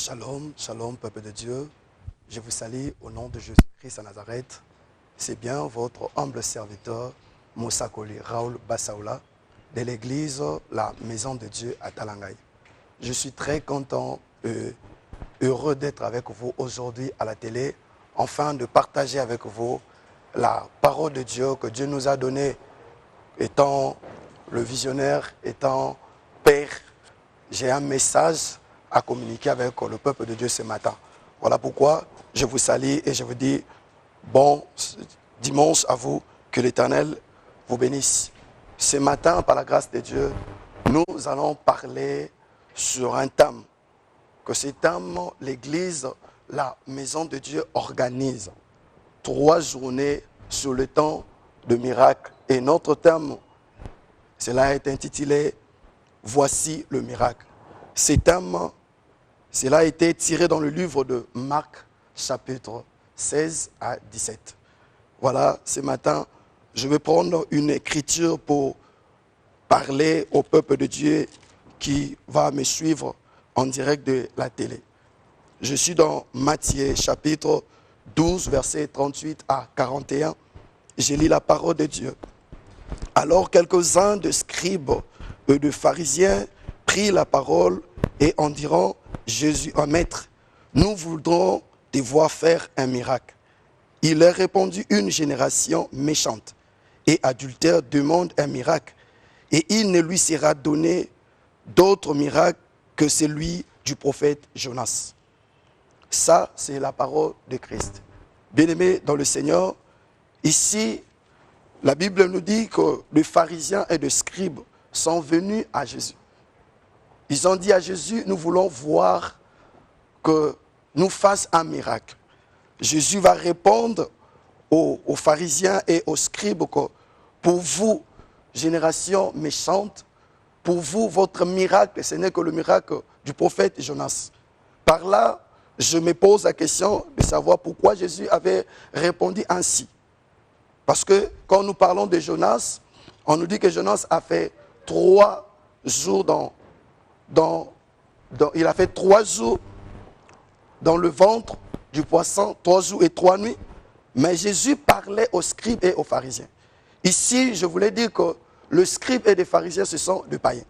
Shalom, shalom, peuple de Dieu. Je vous salue au nom de Jésus-Christ à Nazareth. C'est bien votre humble serviteur, Moussa Koli Raoul Bassaoula, de l'église La Maison de Dieu à Talangaï. Je suis très content et heureux d'être avec vous aujourd'hui à la télé, afin de partager avec vous la parole de Dieu que Dieu nous a donnée, étant le visionnaire, étant Père. J'ai un message à communiquer avec le peuple de Dieu ce matin. Voilà pourquoi je vous salue et je vous dis bon dimanche à vous, que l'Éternel vous bénisse. Ce matin, par la grâce de Dieu, nous allons parler sur un thème. Que ce thème, l'Église, la Maison de Dieu organise 3 journées sur le temps de miracle. Et notre thème, cela est intitulé « Voici le miracle ». Ce thème, cela a été tiré dans le livre de Marc, chapitre 16 à 17. Voilà, ce matin, je vais prendre une écriture pour parler au peuple de Dieu qui va me suivre en direct de la télé. Je suis dans Matthieu, chapitre 12, versets 38 à 41. Je lis la parole de Dieu. Alors quelques-uns de scribes et de pharisiens prirent la parole et en dirant Jésus, un maître, nous voudrons te voir faire un miracle. Il leur répondit, une génération méchante et adultère demande un miracle, et il ne lui sera donné d'autre miracle que celui du prophète Jonas. Ça, c'est la parole de Christ. Bien-aimés dans le Seigneur, ici, la Bible nous dit que les pharisiens et les scribes sont venus à Jésus. Ils ont dit à Jésus, nous voulons voir que nous fasse un miracle. Jésus va répondre aux pharisiens et aux scribes que pour vous, génération méchante, pour vous, votre miracle, ce n'est que le miracle du prophète Jonas. Par là, je me pose la question de savoir pourquoi Jésus avait répondu ainsi. Parce que quand nous parlons de Jonas, on nous dit que Jonas a fait 3 jours il a fait 3 jours dans le ventre du poisson, 3 jours et 3 nuits. Mais Jésus parlait aux scribes et aux pharisiens. Ici, je voulais dire que le scribe et les pharisiens, ce sont 2 païens.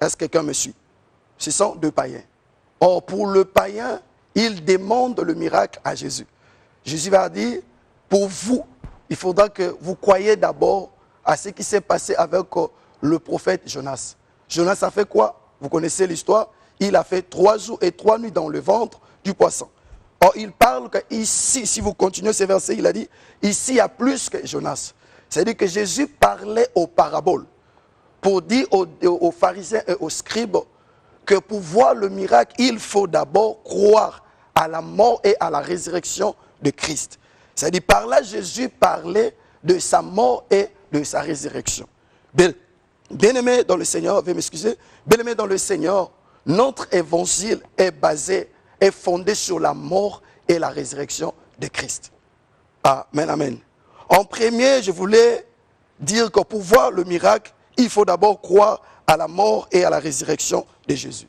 Est-ce que quelqu'un me suit? Ce sont 2 païens. Or, pour le païen, il demande le miracle à Jésus. Jésus va dire, pour vous, il faudra que vous croyiez d'abord à ce qui s'est passé avec le prophète Jonas. Jonas a fait quoi? Vous connaissez l'histoire. Il a fait 3 jours et 3 nuits dans le ventre du poisson. Or, il parle qu'ici, si vous continuez ces versets, il a dit, ici, il y a plus que Jonas. C'est-à-dire que Jésus parlait aux paraboles pour dire aux pharisiens et aux scribes que pour voir le miracle, il faut d'abord croire à la mort et à la résurrection de Christ. C'est-à-dire, par là, Jésus parlait de sa mort et de sa résurrection. Bien-aimés dans le Seigneur, veuillez m'excuser, bien-aimés dans le Seigneur, notre évangile est fondé sur la mort et la résurrection de Christ. Amen, amen. En premier, je voulais dire que pour voir le miracle, il faut d'abord croire à la mort et à la résurrection de Jésus.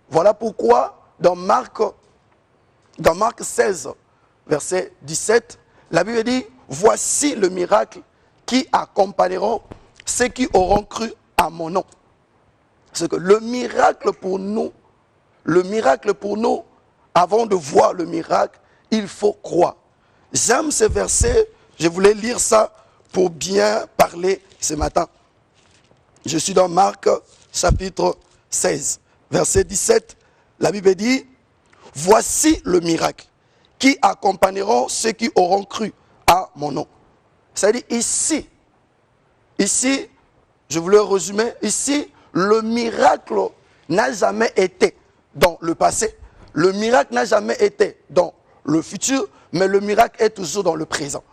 Voilà pourquoi dans Marc 16, verset 17, la Bible dit, voici le miracle qui accompagneront ceux qui auront cru à mon nom. C'est que le miracle pour nous, avant de voir le miracle, il faut croire. J'aime ce verset, je voulais lire ça pour bien parler ce matin. Je suis dans Marc chapitre 16, verset 17. La Bible dit, voici le miracle qui accompagneront ceux qui auront cru à mon nom. C'est-à-dire ici, je voulais résumer, ici, le miracle n'a jamais été dans le passé, le miracle n'a jamais été dans le futur, mais le miracle est toujours dans le présent.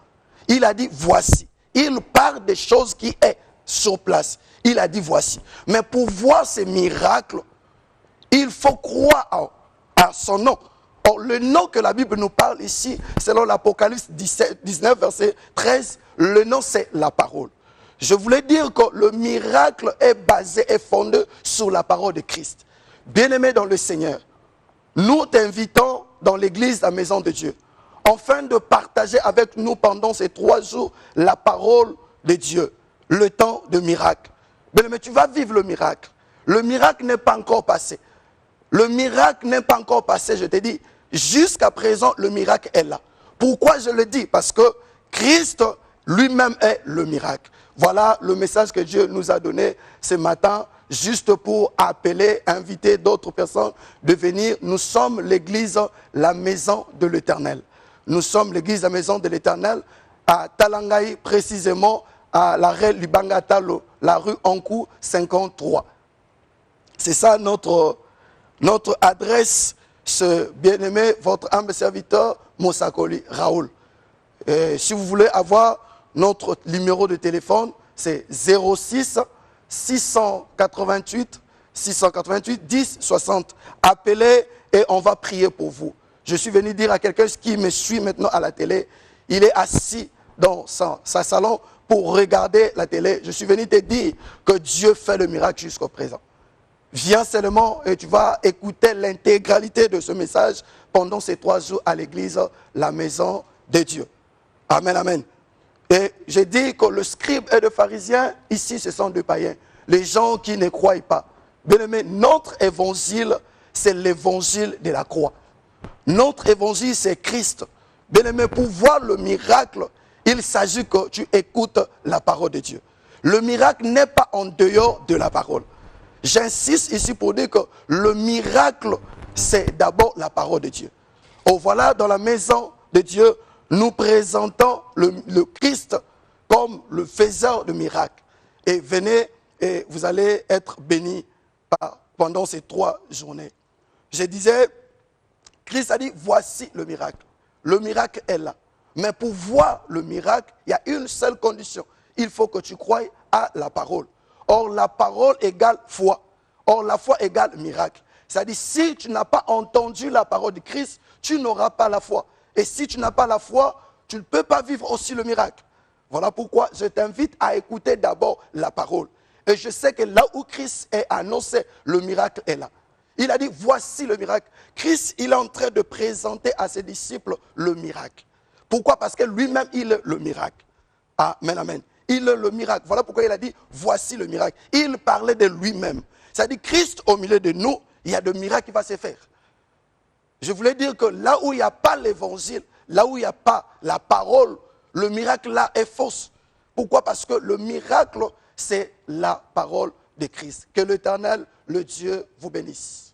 Il a dit voici. Il parle des choses qui sont sur place. Il a dit voici. Mais pour voir ces miracles, il faut croire à son nom. Or, le nom que la Bible nous parle ici, selon l'Apocalypse 19, verset 13, le nom c'est la parole. Je voulais dire que le miracle est fondé sur la parole de Christ. Bien-aimés dans le Seigneur, nous t'invitons dans l'église, la maison de Dieu, afin de partager avec nous pendant ces 3 jours la parole de Dieu, le temps de miracle. Mais tu vas vivre le miracle. Le miracle n'est pas encore passé. Le miracle n'est pas encore passé, je te dis. Jusqu'à présent, le miracle est là. Pourquoi je le dis? Parce que Christ lui-même est le miracle. Voilà le message que Dieu nous a donné ce matin, juste pour appeler, inviter d'autres personnes de venir. Nous sommes l'église, la maison de l'Éternel. Nous sommes l'église, la maison de l'Éternel, à Talangaï, précisément à l'arrêt Lubangatalo, la rue Ankou 53. C'est ça notre adresse, ce bien-aimé, votre humble serviteur, Mosakoli Raoul. Et si vous voulez avoir notre numéro de téléphone, c'est 06 688 10 60. Appelez et on va prier pour vous. Je suis venu dire à quelqu'un qui me suit maintenant à la télé, il est assis dans sa salon pour regarder la télé. Je suis venu te dire que Dieu fait le miracle jusqu'au présent. Viens seulement et tu vas écouter l'intégralité de ce message pendant ces 3 jours à l'église, la maison de Dieu. Amen, amen. Et j'ai dit que le scribe et le pharisien, ici, ce sont 2 païens. Les gens qui ne croient pas. Bien aimé, notre évangile, c'est l'évangile de la croix. Notre évangile, c'est Christ. Bien aimé, pour voir le miracle, il s'agit que tu écoutes la parole de Dieu. Le miracle n'est pas en dehors de la parole. J'insiste ici pour dire que le miracle, c'est d'abord la parole de Dieu. Oh, voilà, dans la maison de Dieu, nous présentons le Christ comme le faiseur de miracles. Et venez, et vous allez être bénis pendant ces 3 journées. Je disais, Christ a dit, voici le miracle. Le miracle est là. Mais pour voir le miracle, il y a une seule condition. Il faut que tu croies à la parole. Or, la parole égale foi. Or, la foi égale miracle. C'est-à-dire, si tu n'as pas entendu la parole de Christ, tu n'auras pas la foi. Et si tu n'as pas la foi, tu ne peux pas vivre aussi le miracle. Voilà pourquoi je t'invite à écouter d'abord la parole. Et je sais que là où Christ est annoncé, le miracle est là. Il a dit, voici le miracle. Christ, il est en train de présenter à ses disciples le miracle. Pourquoi? Parce que lui-même, il est le miracle. Amen, amen. Il est le miracle. Voilà pourquoi il a dit, voici le miracle. Il parlait de lui-même. C'est-à-dire, Christ, au milieu de nous, il y a des miracles qui vont se faire. Je voulais dire que là où il n'y a pas l'évangile, là où il n'y a pas la parole, le miracle là est fausse. Pourquoi? Parce que le miracle, c'est la parole de Christ. Que l'Éternel, le Dieu, vous bénisse.